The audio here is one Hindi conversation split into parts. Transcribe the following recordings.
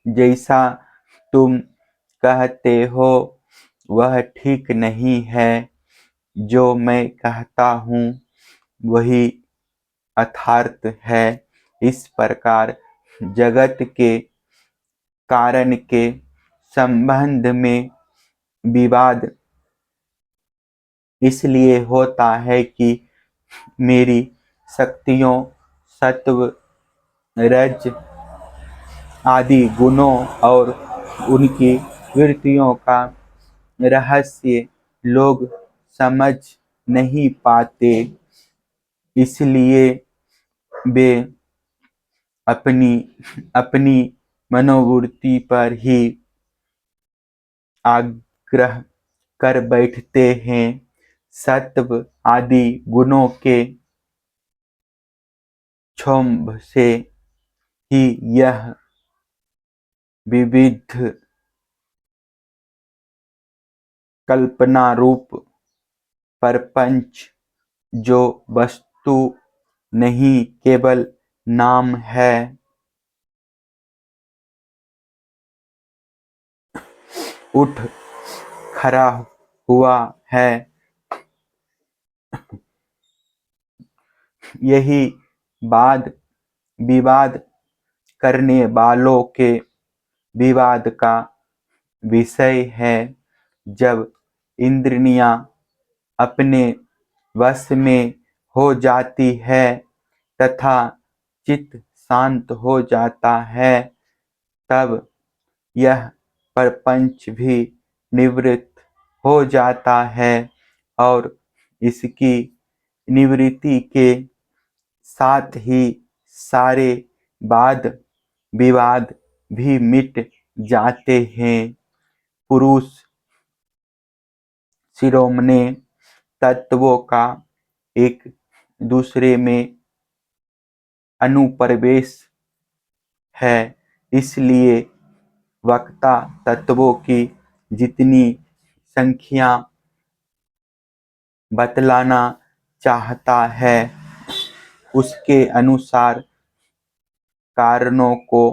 जैसा तुम कहते हो वह ठीक नहीं है। जो मैं कहता हूँ वही यथार्थ है। इस प्रकार जगत के कारण के संबंध में विवाद इसलिए होता है कि मेरी शक्तियों सत्व रज आदि गुणों और उनकी वृत्तियों का रहस्य लोग समझ नहीं पाते, इसलिए वे अपनी अपनी मनोवृत्ति पर ही आग्रह कर बैठते हैं। सत्व आदि गुणों के क्षोभ से ही यह विविध कल्पना रूप प्रपंच, जो वस्तु नहीं केवल नाम है, उठ खड़ा हुआ है। यही वाद विवाद करने वालों के विवाद का विषय है। जब इंद्रियां अपने वश में हो जाती है तथा चित्त शांत हो जाता है, तब यह प्रपंच भी निवृत्त हो जाता है और इसकी निवृत्ति के साथ ही सारे वाद विवाद भी मिट जाते हैं। पुरुष शिरोमणि तत्वों का एक दूसरे में अनुप्रवेश है, इसलिए वक्ता तत्वों की जितनी संख्या बतलाना चाहता है उसके अनुसार कारणों को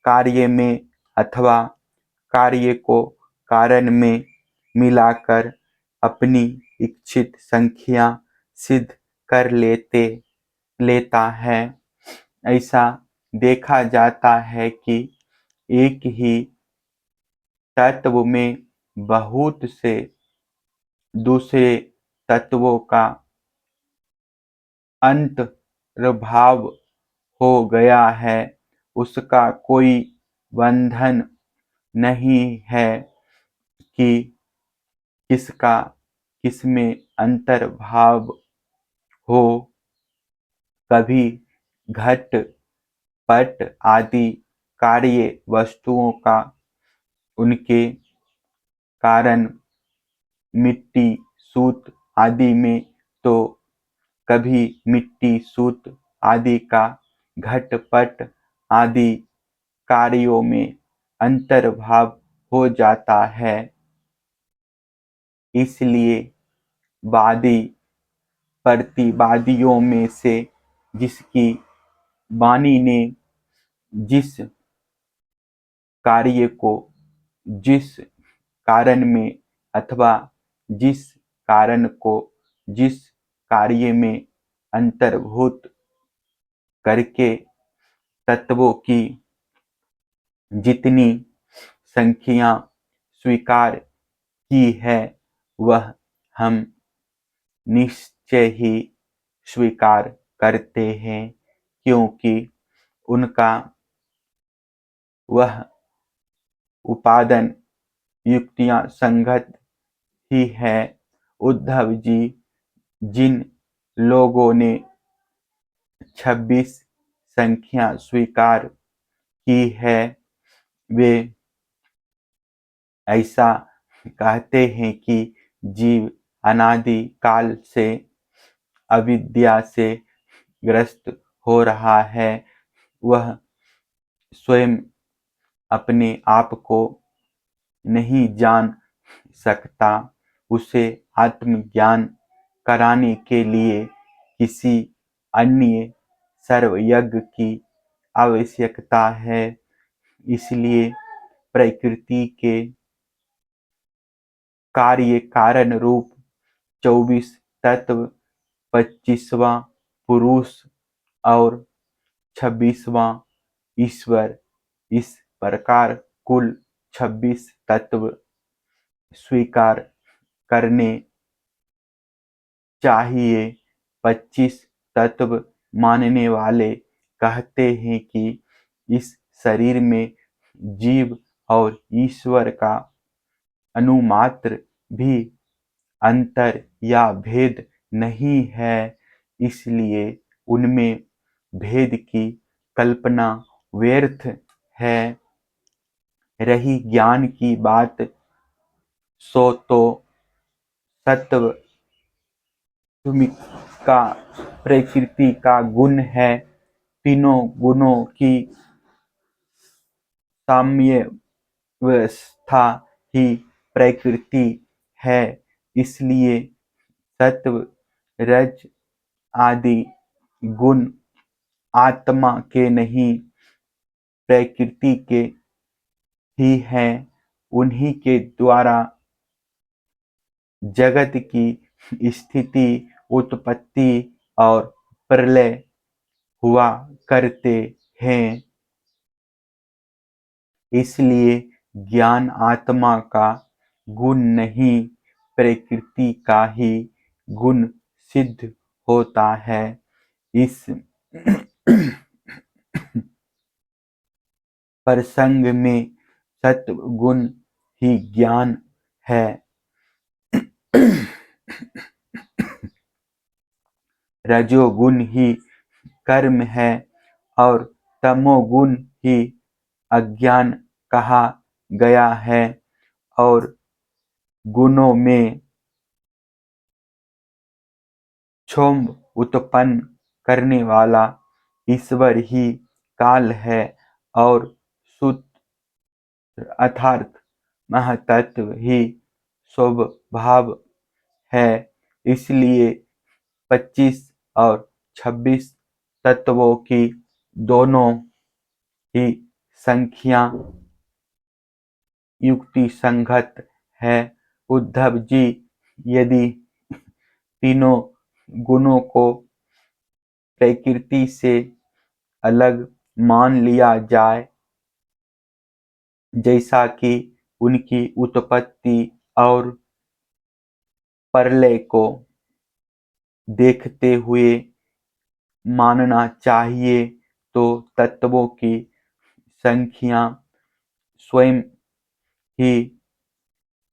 कार्य में अथवा कार्य को कारण में मिलाकर अपनी इच्छित संख्या सिद्ध कर लेता है। ऐसा देखा जाता है कि एक ही तत्व में बहुत से दूसरे तत्वों का अंतर्भाव हो गया है, उसका कोई बंधन नहीं है कि किसका किसमें अंतर्भाव हो। कभी घट पट आदि कार्य वस्तुओं का उनके कारण मिट्टी सूत आदि में, तो कभी मिट्टी सूत आदि का घटपट आदि कार्यों में अंतर्भाव हो जाता है। इसलिए वादी प्रतिवादियों में से जिसकी वाणी ने जिस कार्य को जिस कारण में अथवा जिस कारण को जिस कार्य में अंतर्भूत करके तत्वों की जितनी संख्या स्वीकार की है वह हम निश्चय ही स्वीकार करते हैं, क्योंकि उनका वह उपादान युक्तियां संगत ही है। उद्धव जी, जिन लोगों ने 26 संख्या स्वीकार की है, वे ऐसा कहते हैं कि जीव अनादि काल से अविद्या से ग्रस्त हो रहा है। वह स्वयं अपने आप को नहीं जान सकता। उसे आत्मज्ञान कराने के लिए किसी अन्य सर्वयज्ञ की आवश्यकता है। इसलिए प्रकृति के कार्य कारण रूप 24 तत्व, 25वां पुरुष और 26वां ईश्वर, इस प्रकार कुल 26 तत्व स्वीकार करने चाहिए। 25 तत्व मानने वाले कहते हैं कि इस शरीर में जीव और ईश्वर का अणुमात्र भी अंतर या भेद नहीं है, इसलिए उनमें भेद की कल्पना व्यर्थ है। रही ज्ञान की बात, सो तो सत्व का प्रकृति का गुण है। तीनों गुणों की साम्यावस्था ही प्रकृति है। इसलिए सत्व, रज आदि गुण आत्मा के नहीं, प्रकृति के ही हैं। उन्हीं के द्वारा जगत की स्थिति, उत्पत्ति और प्रलय हुआ करते हैं। इसलिए ज्ञान आत्मा का गुण नहीं, प्रकृति का ही गुण सिद्ध होता है। इस प्रसंग में सत्वगुण ही ज्ञान है, रजोगुण ही कर्म है और तमोगुण ही अज्ञान कहा गया है। और गुणों में क्षोभ उत्पन्न करने वाला ईश्वर ही काल है और शुद्ध अर्थात महतत्व ही स्वभाव है। इसलिए 25 और 26 तत्वों की दोनों ही संख्या युक्ति संगत है। उद्धव जी, यदि तीनों गुणों को प्रकृति से अलग मान लिया जाए, जैसा कि उनकी उत्पत्ति और प्रलय को देखते हुए मानना चाहिए, तो तत्वों की संख्या स्वयं ही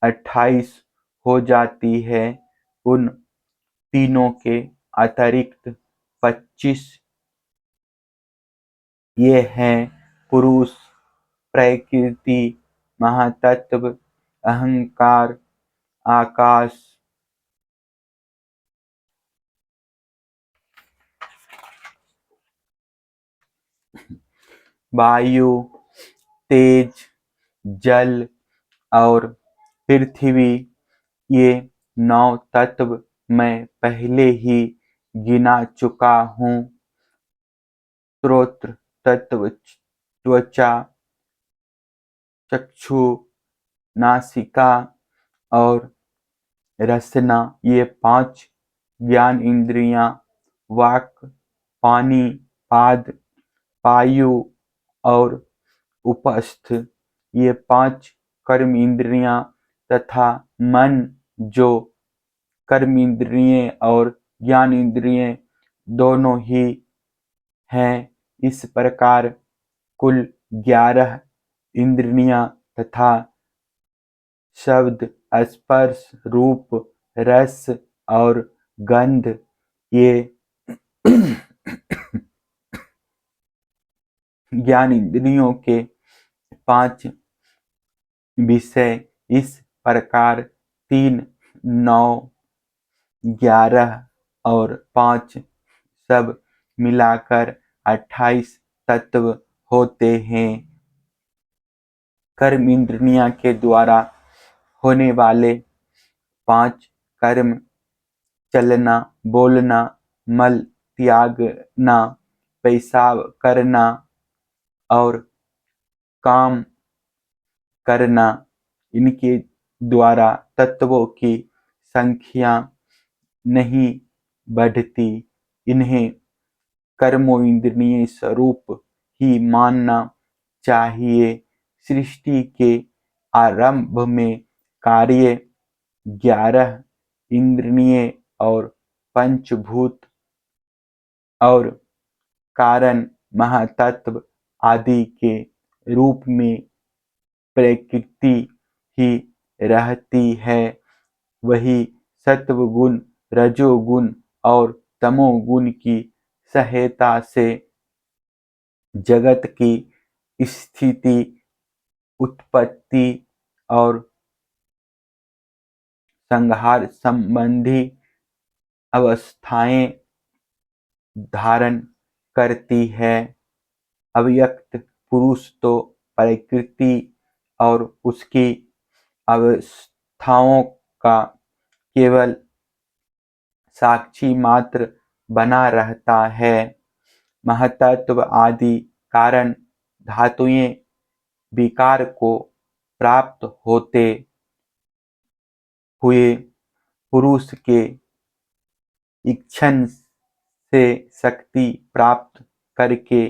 28 हो जाती है। उन तीनों के अतिरिक्त 25 ये हैं पुरुष, प्रकृति, महातत्व, अहंकार, आकाश, वायु, तेज, जल और पृथ्वी। ये 9 तत्व मैं पहले ही गिना चुका हूँ। श्रोत्र तत्व, त्वचा, चक्षु, नासिका और रसना, ये 5 ज्ञान इंद्रियां, वाक, पानी, पाद, पायु और उपस्थ, ये 5 कर्म इंद्रियां तथा मन, जो कर्म इंद्रिय और ज्ञान इंद्रिय दोनों ही हैं। इस प्रकार कुल 11 इंद्रियां तथा शब्द, स्पर्श, रूप, रस और गंध, ये ज्ञान इंद्रियों के 5 विषय इस प्रकार 3, 9, 11 और 5 सब मिलाकर 28 तत्व होते हैं। कर्म इंद्रियां के द्वारा होने वाले 5 कर्म, चलना, बोलना, मल त्यागना, पेशाब करना और काम करना। इनके द्वारा तत्वों की संख्या नहीं बढ़ती। इन्हें कर्मेंद्रिय स्वरूप ही मानना चाहिए। सृष्टि के आरंभ में कार्य 11 इंद्रिय और पंचभूत और कारण महातत्व आदि के रूप में प्रकृति ही रहती है। वही सत्वगुण, रजोगुण और तमोगुण की सहायता से जगत की स्थिति, उत्पत्ति और संहार संबंधी अवस्थाएं धारण करती है। अव्यक्त पुरुष तो प्रकृति और उसकी अवस्थाओं का केवल साक्षी मात्र बना रहता है। महातत्व आदि कारण धातुएं विकार को प्राप्त होते हुए पुरुष के इच्छन से शक्ति प्राप्त करके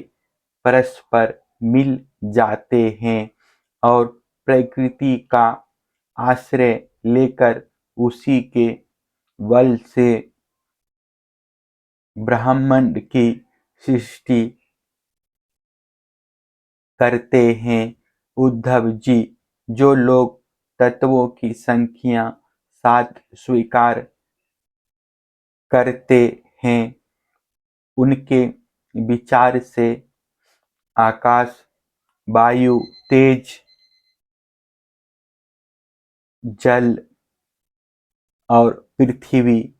परस्पर मिल जाते हैं और प्रकृति का आश्रय लेकर उसी के बल से ब्रह्मांड की सृष्टि करते हैं। उद्धव जी, जो लोग तत्वों की संख्या 7 स्वीकार करते हैं, उनके विचार से आकाश, वायु, तेज, जल और पृथ्वी